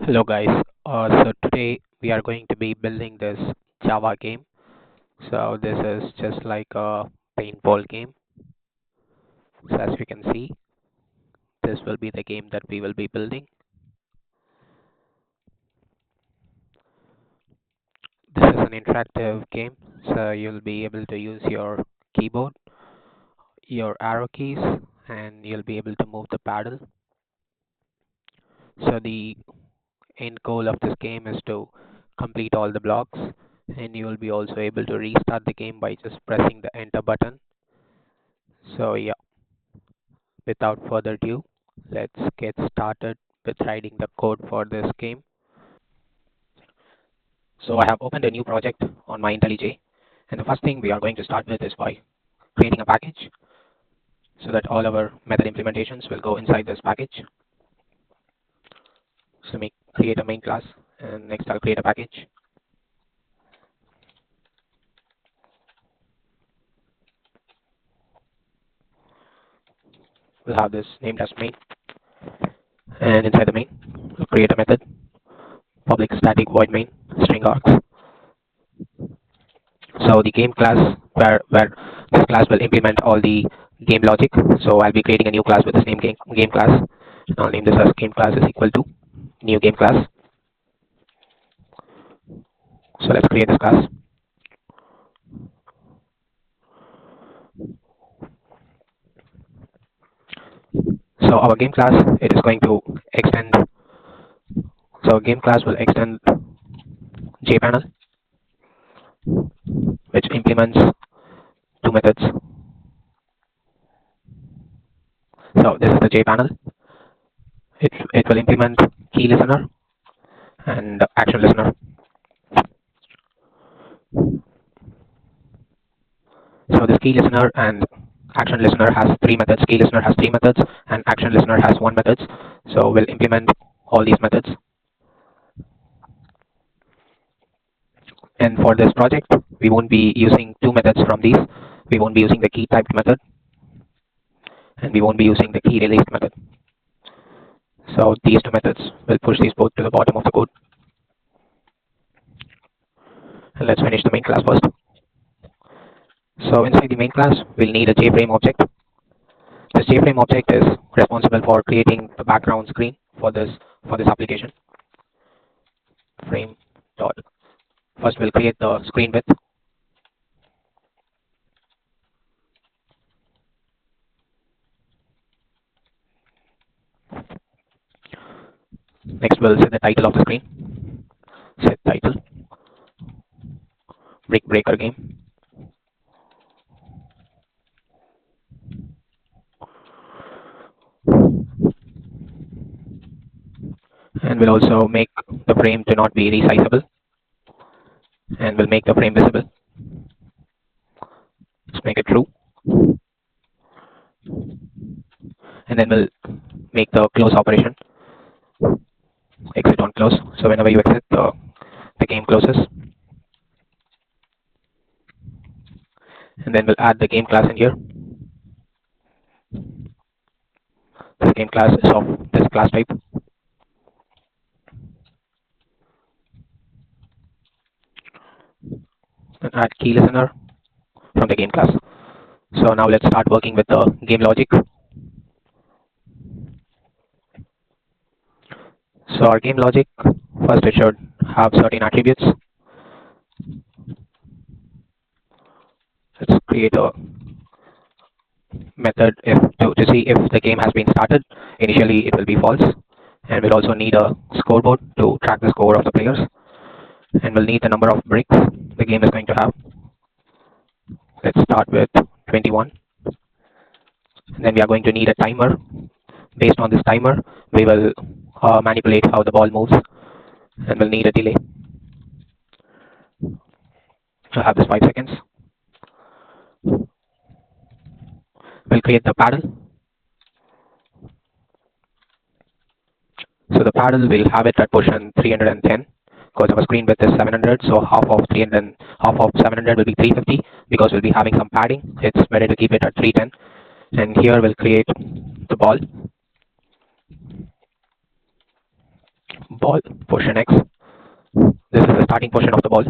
Hello guys, so today we are going to be building this Java game. So this is just like a paintball game. So as you can see, this will be the game that we will be building. This is an interactive game, so you'll be able to use your keyboard, your arrow keys, and you'll be able to move the paddle. So the end goal of this game is to complete all the blocks, and you will be also able to restart the game by just pressing the enter button. So yeah, without further ado, let's get started with writing the code for this game. So I have opened a new project on my IntelliJ, and the first thing we are going to start with is by creating a package so that all our method implementations will go inside this package. So create a main class, and next I'll create a package. We'll have this named as main, and inside the main, we'll create a method public static void main string args. So the game class where this class will implement all the game logic. So I'll be creating a new class with this name game class. And I'll name this as game class is equal to new game class. So let's create this class. So our game class, it is going to extend. So game class will extend jpanel, which implements two methods. So this is the jpanel. It will implement key listener and action listener. So this key listener and action listener has three methods. Key listener has three methods, and action listener has one method. So we'll implement all these methods. And for this project, we won't be using two methods from these. We won't be using the key typed method, and we won't be using the key released method. So these two methods will push these both to the bottom of the code. And let's finish the main class first. So inside the main class, we'll need a JFrame object. This JFrame object is responsible for creating the background screen for this application. Frame dot. First, we'll create the screen width. Next, we'll set the title of the screen. Set title. Brick breaker game. And we'll also make the frame to not be resizable, and we'll make the frame visible. Let's make it true, and then we'll make the close operation exit on close. So whenever you exit, the game closes. And then we'll add the game class in here. This game class is of this class type. And add key listener from the game class. So now let's start working with the game logic. So our game logic, first it should have certain attributes. Let's create a method to see if the game has been started. Initially it will be false, and we'll also need a scoreboard to track the score of the players, and we'll need the number of bricks the game is going to have. Let's start with 21. And then we are going to need a timer. Based on this timer, we will manipulate how the ball moves, and we'll need a delay. We'll have this 5 seconds. We'll create the paddle. So the paddle will have it at position 310 because our screen width is 700. So half of 300, half of 700 will be 350 because we'll be having some padding. It's better to keep it at 310. And here we'll create the ball. ball portion X. This is the starting portion of the ball.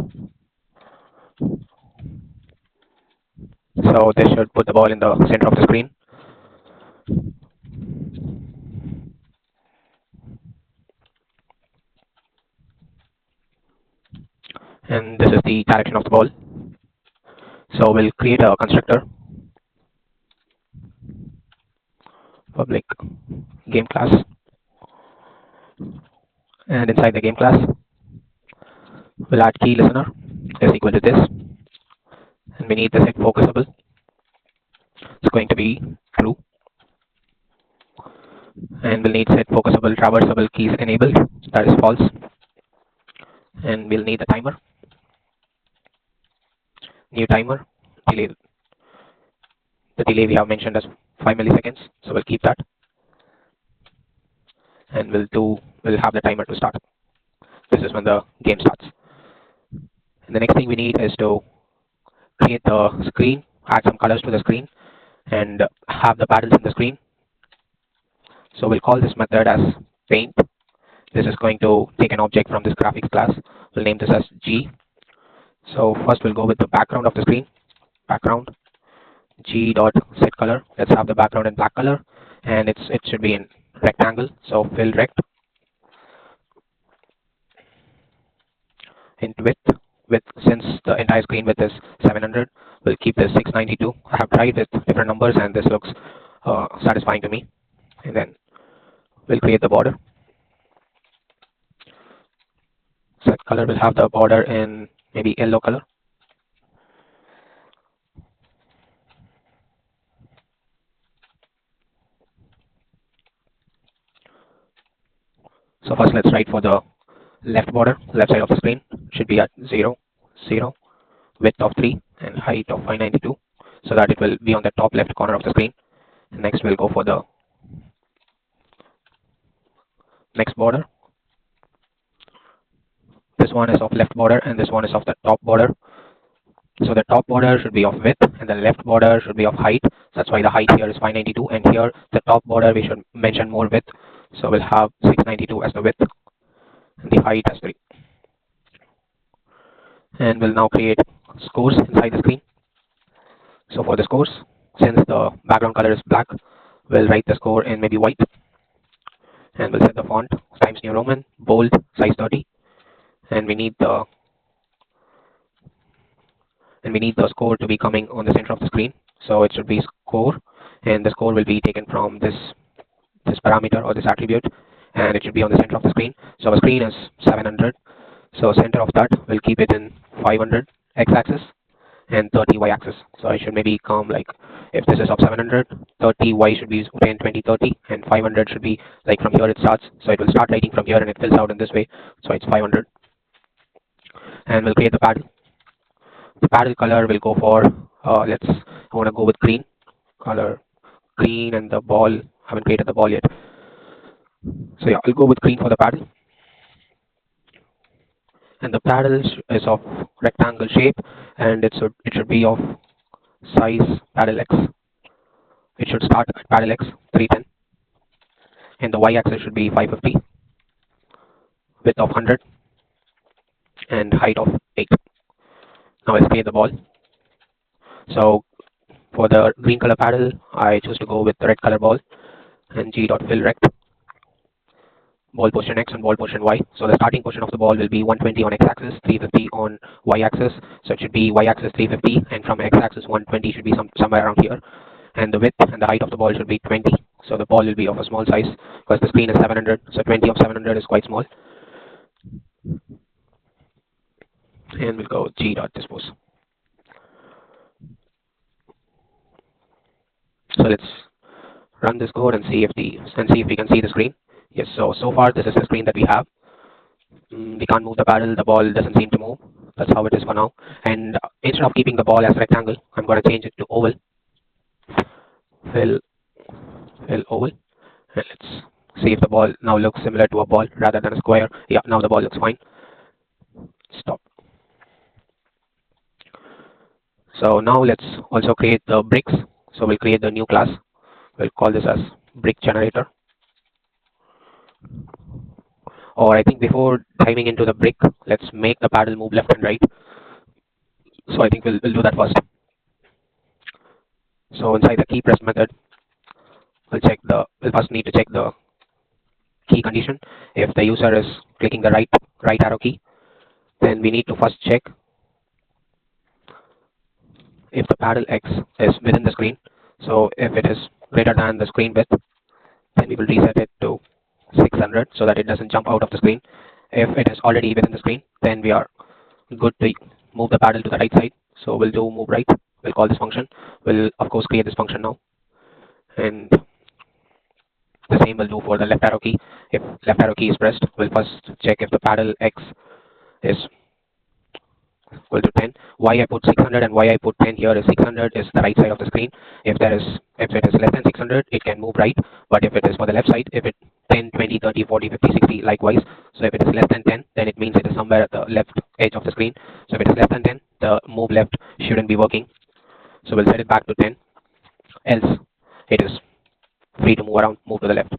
So this should put the ball in the center of the screen. And this is the direction of the ball. So we'll create a constructor, public game class, and inside the game class, we'll add KeyListener is equal to this, and we need the set focusable. It's going to be true, and we'll need set focusable traversable keys enabled. That is false, and we'll need the timer. New timer, delay. The delay we have mentioned as 5 milliseconds, so we'll keep that, and we'll have the timer to start. This is when the game starts. And the next thing we need is to create the screen, add some colors to the screen, and have the paddles in the screen. So we'll call this method as paint. This is going to take an object from this graphics class. We'll name this as G. So first we'll go with the background of the screen. Background G dot set color. Let's have the background in black color, and it should be in rectangle. So fill rect. In width, since the entire screen width is 700, we'll keep this 692. I have tried with different numbers, and this looks satisfying to me. And then we'll create the border. Set color will have the border in maybe yellow color. So first let's write for the left border, left side of the screen should be at 0, 0, width of 3 and height of 592, so that it will be on the top left corner of the screen. And next we'll go for the next border. This one is of left border and this one is of the top border. So the top border should be of width and the left border should be of height. That's why the height here is 592, and here the top border we should mention more width. So we'll have 692 as the width and the height as 3. And we'll now create scores inside the screen. So for the scores, since the background color is black, we'll write the score in maybe white. And we'll set the font Times New Roman, bold, size 30. And we need the score to be coming on the center of the screen. So it should be score, and the score will be taken from this parameter or this attribute, and it should be on the center of the screen. So our screen is 700. So center of that, we'll keep it in 500 x-axis and 30 y-axis. So I should maybe come like, if this is of 700, 30 y should be 10, 20, 30, and 500 should be like from here it starts. So it will start writing from here and it fills out in this way. So it's 500. And we'll create the paddle. The paddle color will go for, I want to go with green color, green, and the ball, I haven't created the ball yet. So yeah, I'll go with green for the paddle. And the paddle is of rectangle shape, and it should be of size paddle X. It should start at paddle X 310, and the y-axis should be 550, width of 100, and height of 8. Now let's create the ball. So for the green color paddle, I choose to go with the red color ball, and g.fillRect, ball portion X and ball portion Y. So the starting portion of the ball will be 120 on X-axis, 350 on Y-axis. So it should be Y-axis 350, and from X-axis 120 should be somewhere around here. And the width and the height of the ball should be 20. So the ball will be of a small size because the screen is 700. So 20 of 700 is quite small. And we'll go g.dispose. So let's run this code and see if we can see the screen. Yes, so far this is the screen that we have. We can't move the paddle, the ball doesn't seem to move. That's how it is for now. And instead of keeping the ball as rectangle, I'm going to change it to oval. Fill oval. And let's see if the ball now looks similar to a ball rather than a square. Yeah, now the ball looks fine. Stop. So now let's also create the bricks. So we'll create the new class. We'll call this as brick generator. Or I think before diving into the brick, let's make the paddle move left and right. So I think we'll do that first. So inside the key press method, we'll first need to check the key condition. If the user is clicking the right arrow key, then we need to first check if the paddle X is within the screen. So if it is greater than the screen width, then we will reset it to 600 so that it doesn't jump out of the screen. If it is already within the screen, then we are good to move the paddle to the right side. So we'll do move right. We'll call this function. We'll of course create this function now, and the same will do for the left arrow key. If left arrow key is pressed, we'll first check if the paddle X is equal to 10. Why I put 600 and why I put 10 here is 600 is the right side of the screen. If it is less than 600, it can move right. But if it is for the left side, if it 10, 20, 30, 40, 50, 60, likewise. So if it is less than 10, then it means it is somewhere at the left edge of the screen. So if it is less than 10, the move left shouldn't be working. So we'll set it back to 10. Else, it is free to move around, move to the left.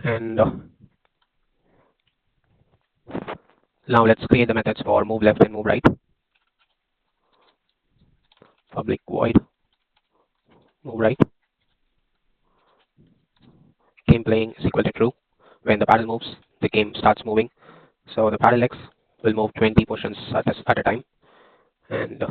And now let's create the methods for move left and move right. Public void move right. Game playing is equal to true. When the paddle moves, the game starts moving. So the paddle X will move 20 positions at a time. And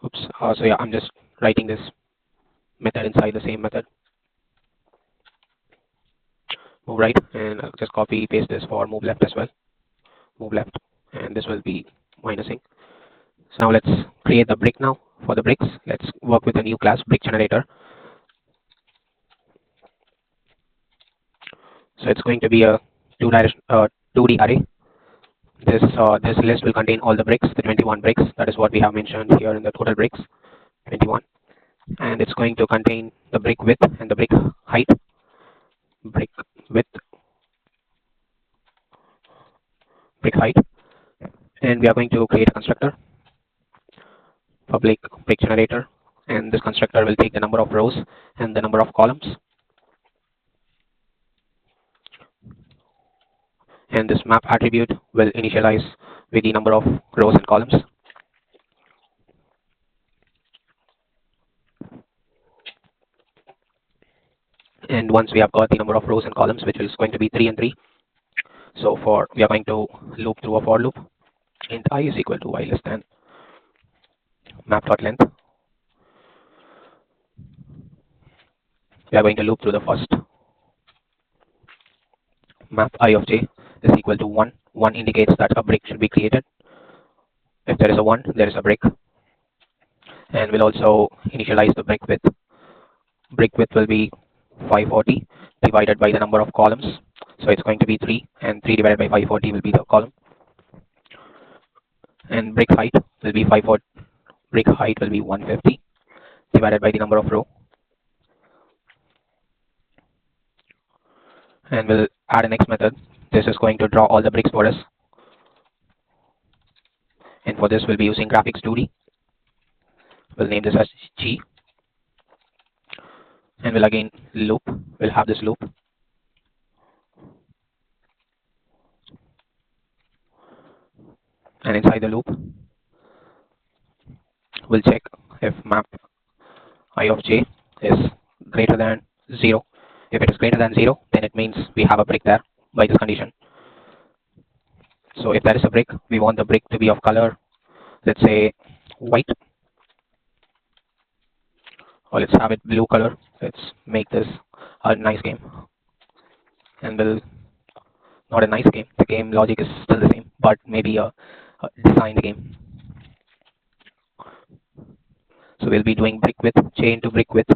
oops. So yeah, I'm just writing this method inside the same method. Move right, and I'll just copy paste this for move left as well. Move left, and this will be minusing. So now let's create the brick now. For the bricks, let's work with a new class, brick generator. So it's going to be a 2D array. This list will contain all the bricks, the 21 bricks. That is what we have mentioned here in the total bricks, 21. And it's going to contain the brick width and the brick height. Brick width, brick height. And we are going to create a constructor, public brick generator. And this constructor will take the number of rows and the number of columns. And this map attribute will initialize with the number of rows and columns. And once we have got the number of rows and columns, which is going to be 3 and 3, so we are going to loop through a for loop. Int I is equal to y less than map.length. We are going to loop through the first. Map I of j is equal to 1. 1 indicates that a brick should be created. If there is a 1, there is a brick. And we'll also initialize the brick width. Brick width will be 540 divided by the number of columns. So it's going to be 3, and 3 divided by 540 will be the column. And brick height will be 540. Brick height will be 150 divided by the number of row. And we'll add a next method. This is going to draw all the bricks for us. And for this, we'll be using graphics 2D. We'll name this as G. And we'll again loop. We'll have this loop. And inside the loop, we'll check if map I of j is greater than 0. If it is greater than 0, then it means we have a brick there by this condition. So if there is a brick, we want the brick to be of color, let's say white, or let's have it blue color. Let's make this a nice game. And we'll, not a nice game, the game logic is still the same, but maybe a designed game. So we'll be doing brick width, j into brick width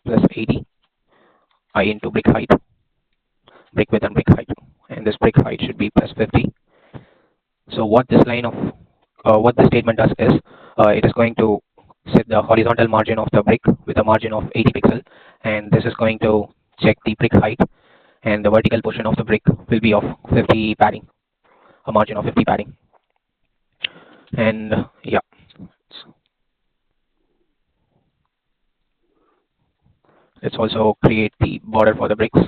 plus 80, I into brick height, brick width and brick height. And this brick height should be plus 50. So what this line of what this statement does is it is going to set the horizontal margin of the brick with a margin of 80 pixel, and this is going to check the brick height, and the vertical portion of the brick will be of 50 padding, a margin of 50 padding. And yeah, let's also create the border for the bricks.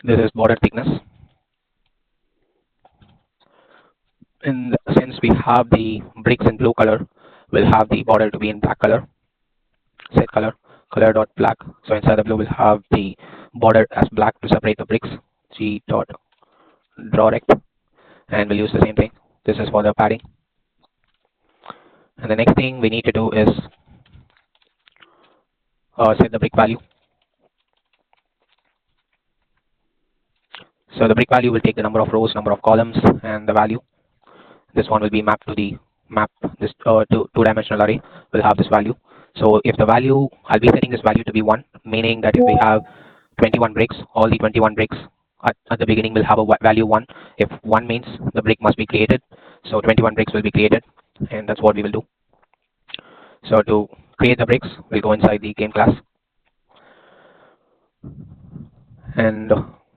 This is border thickness. And since we have the bricks in blue color, we'll have the border to be in black color. Set color dot black. So inside the blue we'll have the border as black to separate the bricks. G dot draw rect, and we'll use the same thing. This is for the padding. And the next thing we need to do is set the brick value. So the brick value will take the number of rows, number of columns, and the value. This one will be mapped to the map. This two-dimensional array will have this value. So if the value, I'll be setting this value to be 1, meaning that if we have 21 bricks, all the 21 bricks at the beginning will have a value 1. If 1 means the brick must be created, so 21 bricks will be created, and that's what we will do. So to create the bricks, we'll go inside the game class, and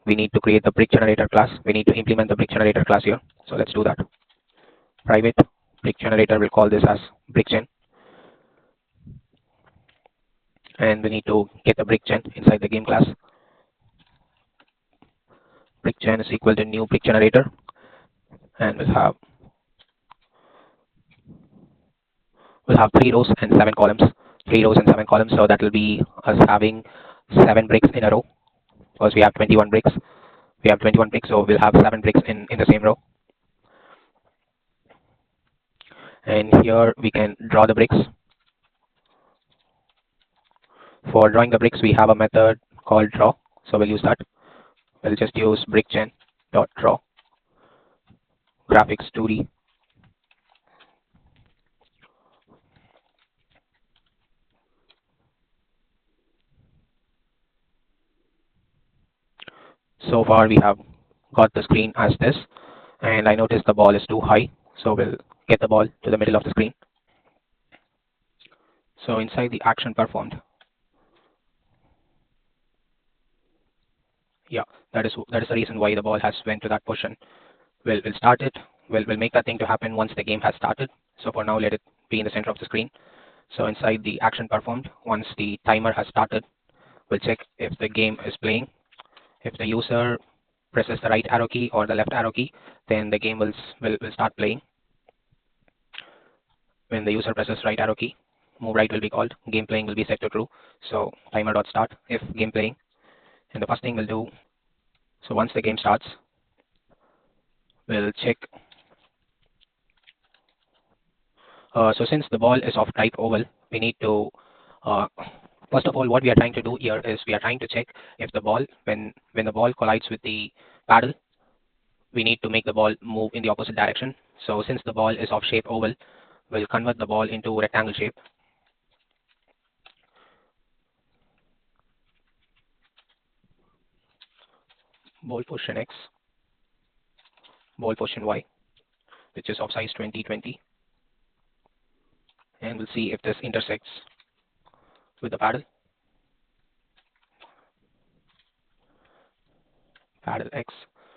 we need to create the brick generator class. We need to implement the brick generator class here. So let's do that. Private brick generator, will call this as brickgen, and we need to get the brickgen inside the game class. Brickgen is equal to new brick generator, and we'll have 3 rows and 7 columns. 3 rows and 7 columns, so that will be us having 7 bricks in a row, because we have 21 bricks. We have 21 bricks, so we'll have 7 bricks in the same row. And here we can draw the bricks. For drawing the bricks, we have a method called draw, so we'll use that. We'll just use brickgen dot draw graphics 2D. So far we have got the screen as this, and I notice the ball is too high, so we'll get the ball to the middle of the screen. So inside the action performed, yeah, that is the reason why the ball has went to that position. We'll start it. We'll make that thing to happen once the game has started. So for now, let it be in the center of the screen. So inside the action performed, once the timer has started, we'll check if the game is playing. If the user presses the right arrow key or the left arrow key, then the game will start playing. When the user presses right arrow key, move right will be called. Game playing will be set to true. So timer dot start if game playing. And the first thing we'll do, so once the game starts, we'll check. So since the ball is of type oval, we need to, first of all, what we are trying to do here is we are trying to check if the ball, when the ball collides with the paddle, we need to make the ball move in the opposite direction. So since the ball is of shape oval, we'll convert the ball into rectangle shape. Ball position X, ball position Y, which is of size 2020. And we'll see if this intersects with the paddle. Paddle X,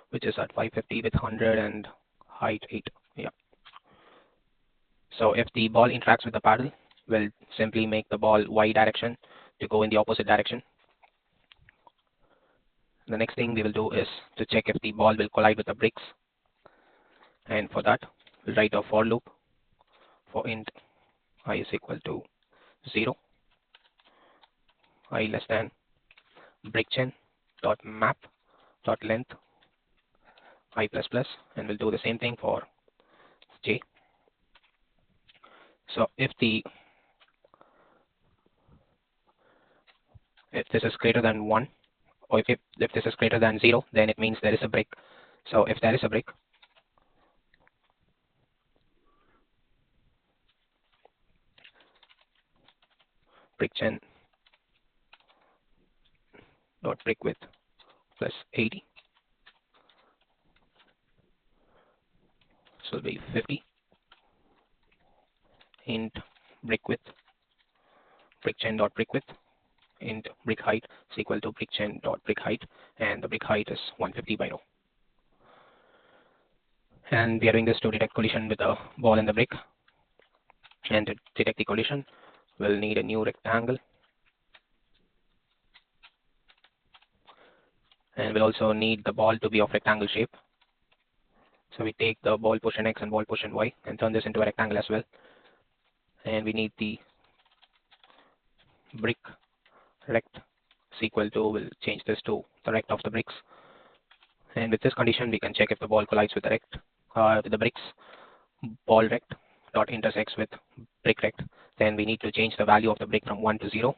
which is at 550 with 100 and height 8. Yeah. So if the ball interacts with the paddle, we'll simply make the ball Y direction to go in the opposite direction. The next thing we will do is to check if the ball will collide with the bricks. And for that, we'll write a for loop for int I is equal to 0, I less than brickgen dot map dot length I plus plus, and we'll do the same thing for j. So if this is greater than 1, or if this is greater than 0, then it means there is a brick. So if there is a brick, brickgen dot brick width plus 80. So it will be 50 int brick width, brickchain dot brick width, int brick height is equal to brickchain dot brick height, and the brick height is 150 by row. And we are doing this to detect collision with the ball and the brick. And to detect the collision, we'll need a new rectangle. And we'll also need the ball to be of rectangle shape. So we take the ball portion X and ball portion Y and turn this into a rectangle as well. And we need the brick rect is equal to, we'll change this to the rect of the bricks. And with this condition, we can check if the ball collides with the rect, with the bricks ball rect dot intersects with brick rect. Then we need to change the value of the brick from 1 to 0.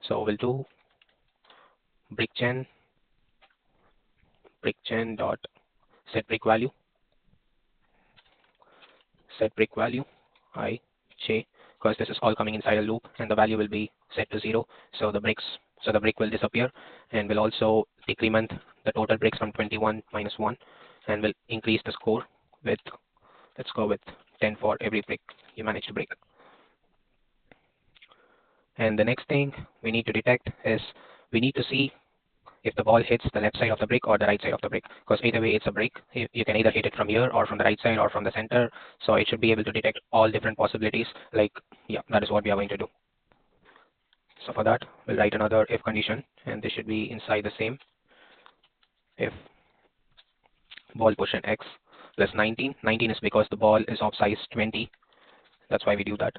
So we'll do brickchain dot set brick value I j, because this is all coming inside a loop and the value will be set to 0. So the brick will disappear, and will also decrement the total bricks from 21 minus 1, and will increase the score with, let's go with 10 for every brick you manage to break. And the next thing we need to detect is, we need to see if the ball hits the left side of the brick or the right side of the brick, because either way it's a brick. You can either hit it from here or from the right side or from the center, so it should be able to detect all different possibilities. Like, yeah, that is what we are going to do. So for that, we'll write another if condition, and this should be inside the same. If ball portion X plus 19 is because the ball is of size 20, that's why we do that.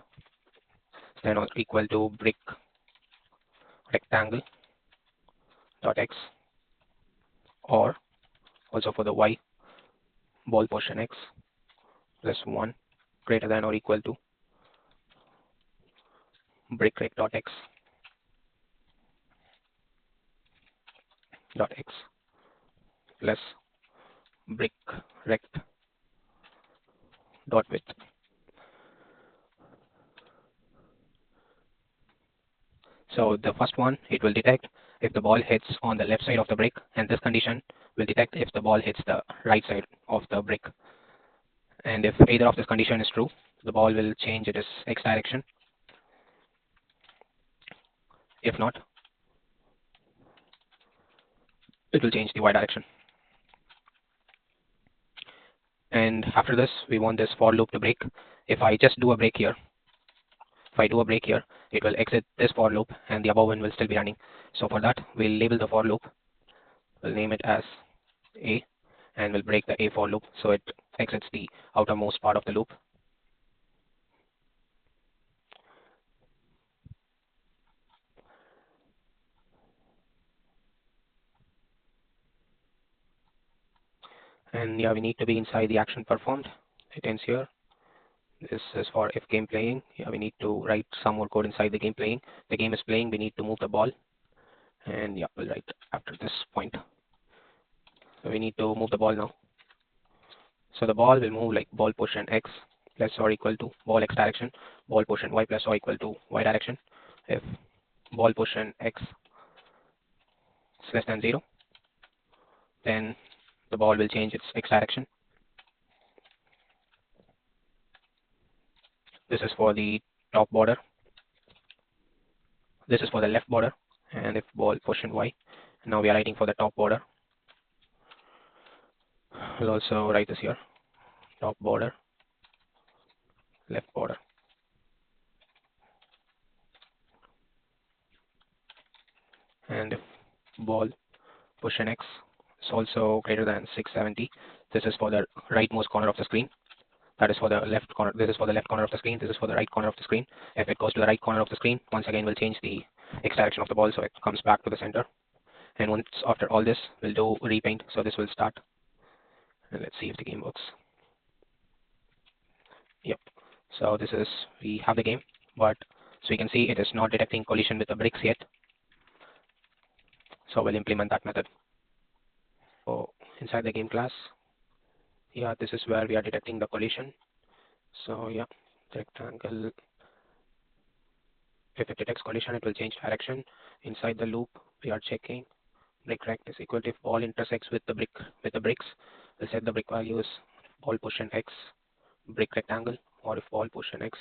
Then equal to brick rectangle dot X, or also for the Y, ball portion X plus 1 greater than or equal to brick rect dot X dot X plus brick rect dot width. So the first one, it will detect if the ball hits on the left side of the brick, and this condition will detect if the ball hits the right side of the brick. And if either of this condition is true, the ball will change its X direction. If not, it will change the Y direction. And after this, we want this for loop to break. If I just do a break here, it will exit this for loop and the above one will still be running. So for that, we'll label the for loop. We'll name it as A, and we'll break the A for loop so it exits the outermost part of the loop. And yeah, we need to be inside the action performed. It ends here. This is for if game playing. Yeah, we need to write some more code inside the game playing. The game is playing, we need to move the ball. And yeah, we'll write after this point. So we need to move the ball now. So the ball will move like ball portion X plus or equal to ball X direction, ball portion Y plus or equal to Y direction. If ball portion X is less than 0, then the ball will change its X direction. This is for the top border. This is for the left border. And if ball portion Y, now we are writing for the top border. We'll also write this here, top border, left border. And if ball portion X is also greater than 670, this is for the rightmost corner of the screen. That is for the left corner. This is for the left corner of the screen. This is for the right corner of the screen. If it goes to the right corner of the screen, once again we'll change the X direction of the ball so it comes back to the center. And once after all this, we'll do repaint. So this will start. And let's see if the game works. Yep. So this is, we have the game, but so you can see it is not detecting collision with the bricks yet. So we'll implement that method. So inside the game class, yeah, this is where we are detecting the collision. So yeah, rectangle. If it detects collision, it will change direction. Inside the loop, we are checking brick rect is equal to if ball intersects with the bricks, we'll set the brick values ball position x brick rectangle, or if ball position x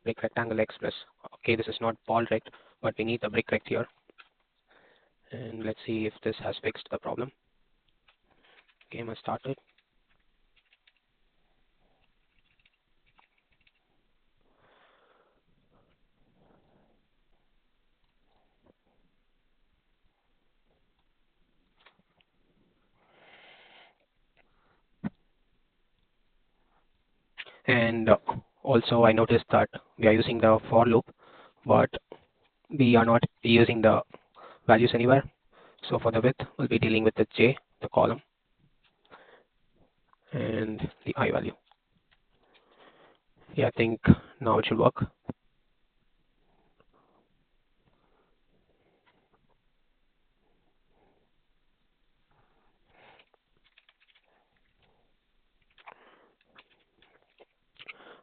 brick rectangle x plus. Okay, this is not ball rect, but we need the brick rect here. And let's see if this has fixed the problem. Game has started. And also I noticed that we are using the for loop, but we are not using the values anywhere. So for the width, we'll be dealing with the j, the column, and the I value. Yeah, I think now it should work.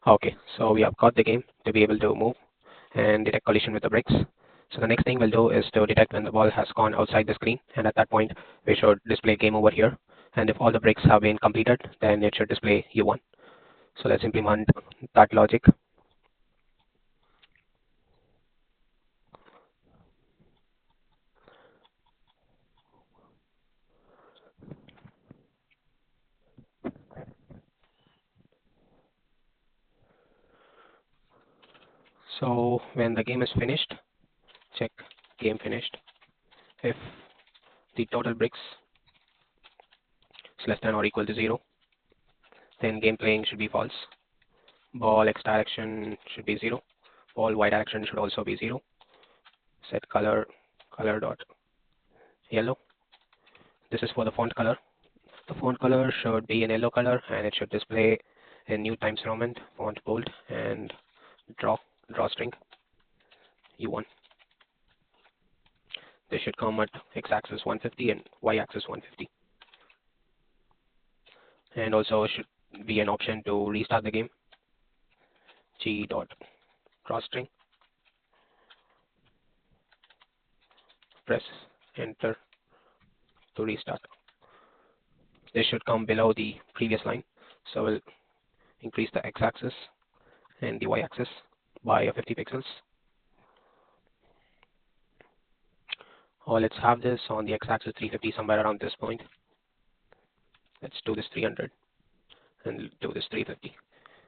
Okay, so we have got the game to be able to move and detect collision with the bricks. So the next thing we'll do is to detect when the ball has gone outside the screen, and at that point we should display game over here. And if all the bricks have been completed, then it should display you won. So let's implement that logic. So when the game is finished, check game finished. If the total bricks is less than or equal to 0, then game playing should be false. Ball x direction should be 0. Ball y direction should also be 0. Set color dot yellow. This is for the font color. The font color should be in yellow color, and it should display in New Times Roman, font bold, and drawstring U1. This should come at x-axis 150 and y-axis 150. And also should be an option to restart the game. G dot drawstring. Press enter to restart. This should come below the previous line. So we'll increase the x-axis and the y-axis by 50 pixels. Or let's have this on the x-axis 350 somewhere around this point. Let's do this 300 and do this 350,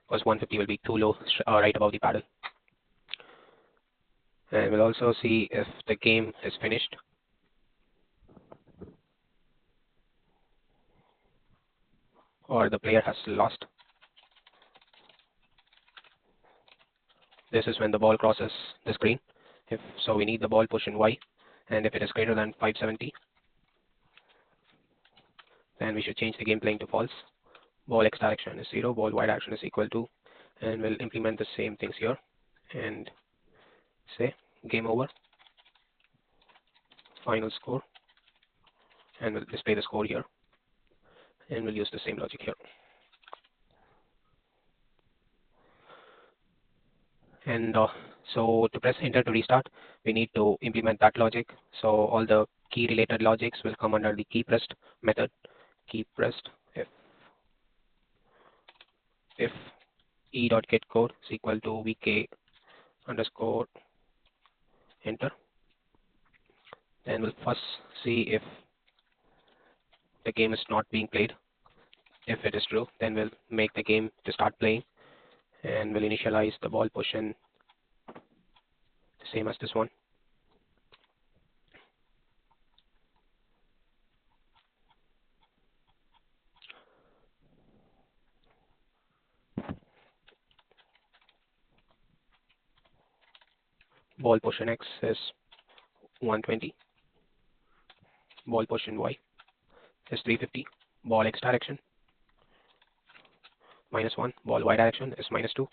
because 150 will be too low right above the paddle. And we'll also see if the game is finished. Or the player has lost. This is when the ball crosses the screen. If so, we need the ball position y, and if it is greater than 570, then we should change the game playing to false. Ball x direction is 0, ball y direction is equal to, and we'll implement the same things here and say game over, final score, and we'll display the score here, and we'll use the same logic here. And so to press enter to restart, we need to implement that logic. So all the key related logics will come under the key pressed method. Key pressed if e.getCode is equal to vk underscore enter. Then we'll first see if the game is not being played. If it is true, then we'll make the game to start playing, and we'll initialize the ball position the same as this one. Ball position x is 120. Ball position y is 350. Ball x direction -1. Ball y direction is -2.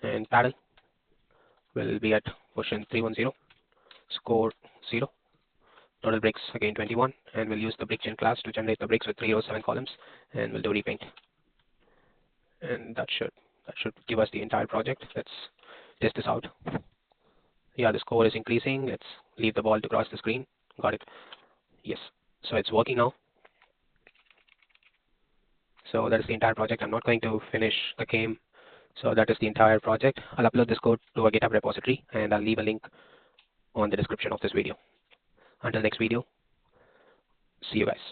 And paddle will be at position 310. Score 0. Total bricks again 21. And we'll use the brick gen class to generate the bricks with 3 rows, 7 columns. And we'll do repaint. And that should give us the entire project. Let's test this out. Yeah, the score is increasing. Let's leave the ball to cross the screen. Got it. Yes, so it's working now. So that is the entire project. I'm not going to finish the game. So that is the entire project. I'll upload this code to a GitHub repository and I'll leave a link on the description of this video. Until next video, see you guys.